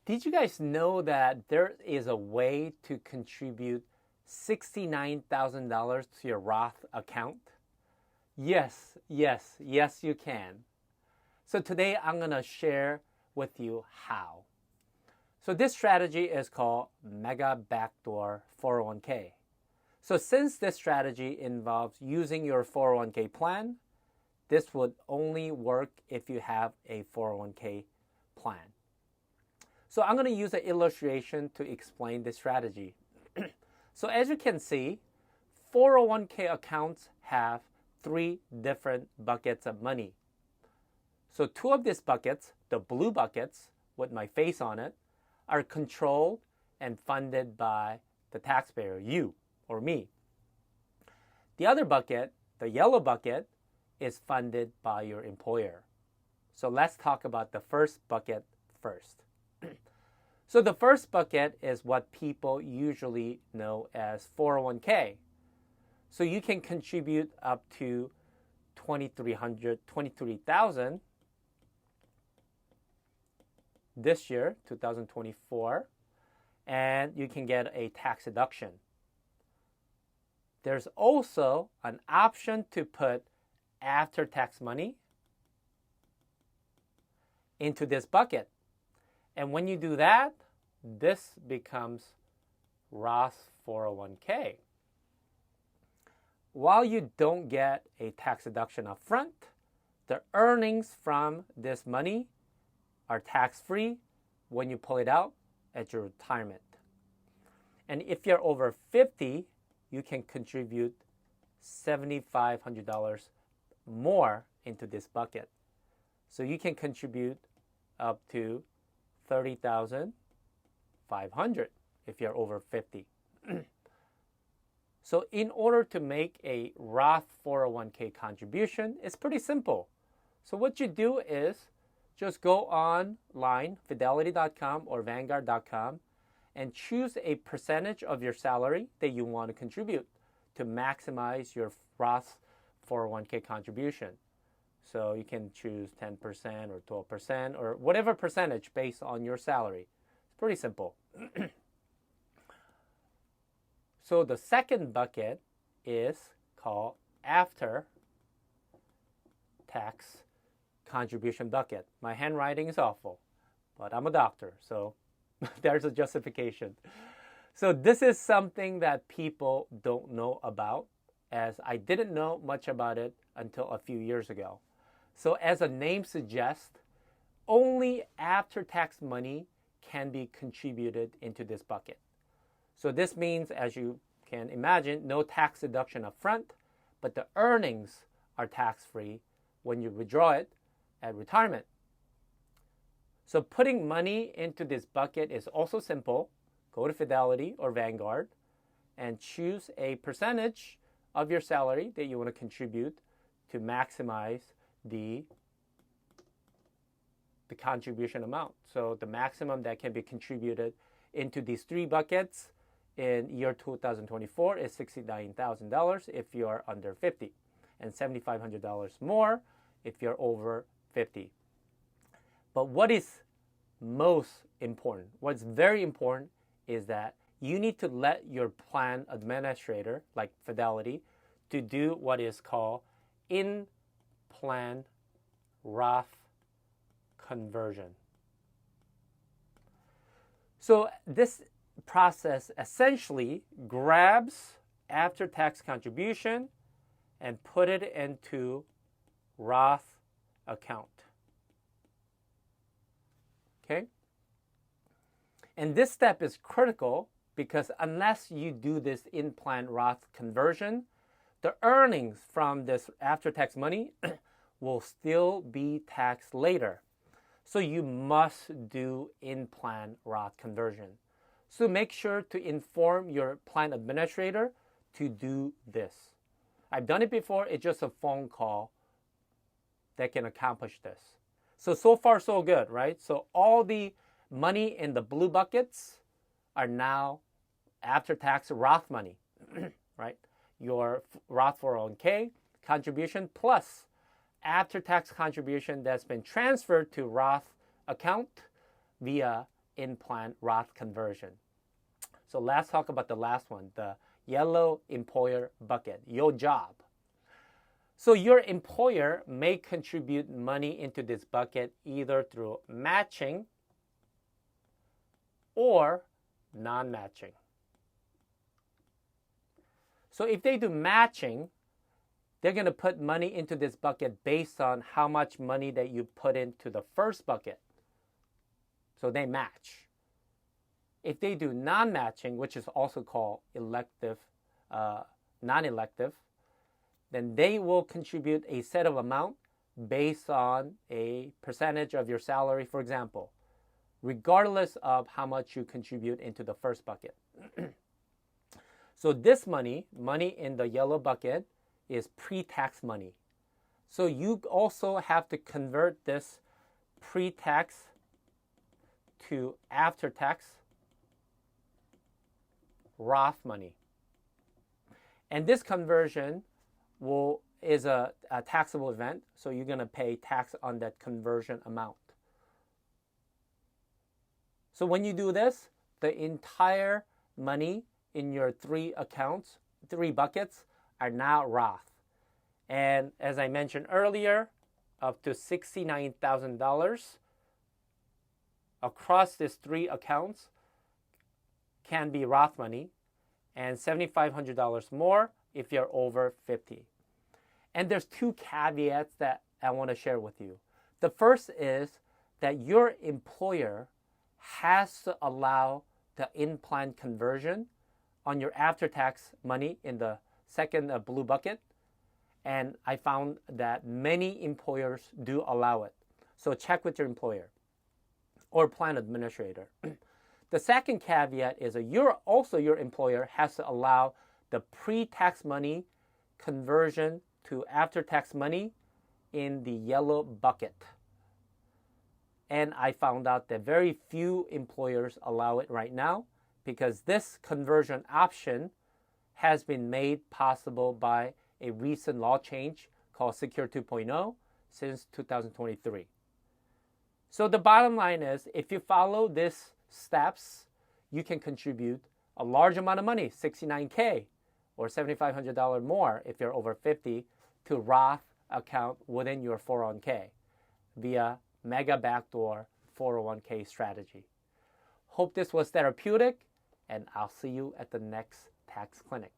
Did you guys know that there is a way to contribute $69,000 to your Roth account? Yes, yes, yes, you can. So today I'm going to share with you how. So this strategy is called Mega Backdoor 401k. So since this strategy involves using your 401k plan, this would only work if you have a 401k plan. So I'm going to use an illustration to explain this strategy. So as you can see, 401k accounts have 3 different buckets of money. So 2 of these buckets, the blue buckets with my face on it, are controlled and funded by the taxpayer, you or me. The other bucket, the yellow bucket, is funded by your employer. So let's talk about the first bucket first. So the first bucket is what people usually know as 401k. So you can contribute up to $23,000 this year, 2024, and you can get a tax deduction. There's also an option to put after-tax money into this bucket. And when you do that, this becomes Roth 401k. While you don't get a tax deduction up front, the earnings from this money are tax-free when you pull it out at your retirement. And if you're over 50, you can contribute $7,500 more into this bucket. So you can contribute up to $30,500 if you're over 50. So in order to make a Roth 401k contribution, it's pretty simple. So what you do is just go online, fidelity.com or vanguard.com, and choose a percentage of your salary that you want to contribute to maximize your Roth 401k contribution. So you can choose 10% or 12% or whatever percentage based on your salary. It's pretty simple. So the second bucket is called after tax contribution bucket. My handwriting is awful, but I'm a doctor, so there's a justification. So this is something that people don't know about, as I didn't know much about it until a few years ago. So as the name suggests, only after-tax money can be contributed into this bucket. So this means, as you can imagine, no tax deduction up front, but the earnings are tax-free when you withdraw it at retirement. So putting money into this bucket is also simple. Go to Fidelity or Vanguard and choose a percentage of your salary that you want to contribute to maximize the contribution amount. So the maximum that can be contributed into these 3 buckets in year 2024 is $69,000 if you are under 50, and $7,500 more if you're over 50. But what is most important, what's very important, is that you need to let your plan administrator, like Fidelity, to do what is called in-plan Roth conversion. So this process essentially grabs after-tax contribution and put it into Roth account. Okay? And this step is critical because unless you do this in-plan Roth conversion, the earnings from this after-tax money will still be taxed later. So you must do in-plan Roth conversion. So make sure to inform your plan administrator to do this. I've done it before. It's just a phone call that can accomplish this. So far so good, right? So all the money in the blue buckets are now after-tax Roth money, right? Your Roth 401k contribution plus after-tax contribution that's been transferred to Roth account via in-plan Roth conversion. So let's talk about the last one, the yellow employer bucket, your job. So your employer may contribute money into this bucket either through matching or non-matching. So if they do matching, they're going to put money into this bucket based on how much money that you put into the first bucket. So they match. If they do non-matching, which is also called elective, non-elective, then they will contribute a set of amount based on a percentage of your salary, for example, regardless of how much you contribute into the first bucket. So this money in the yellow bucket, is pre-tax money. So you also have to convert this pre-tax to after-tax Roth money. And this conversion is a taxable event, so you're going to pay tax on that conversion amount. So when you do this, the entire money in your three buckets, are now Roth. And as I mentioned earlier, up to $69,000 across these three accounts can be Roth money, and $7,500 more if you're over 50. And there's two caveats that I want to share with you. The first is that your employer has to allow the in-plan conversion on your after-tax money in the second blue bucket, and I found that many employers do allow it. So check with your employer or plan administrator. The second caveat is that your employer has to allow the pre-tax money conversion to after-tax money in the yellow bucket. And I found out that very few employers allow it right now because this conversion option has been made possible by a recent law change called Secure 2.0 since 2023. So the bottom line is, if you follow these steps, you can contribute a large amount of money, $69K or $7,500 more if you're over 50, to Roth account within your 401k via Mega Backdoor 401k strategy. Hope this was therapeutic, and I'll see you at the next tax clinic.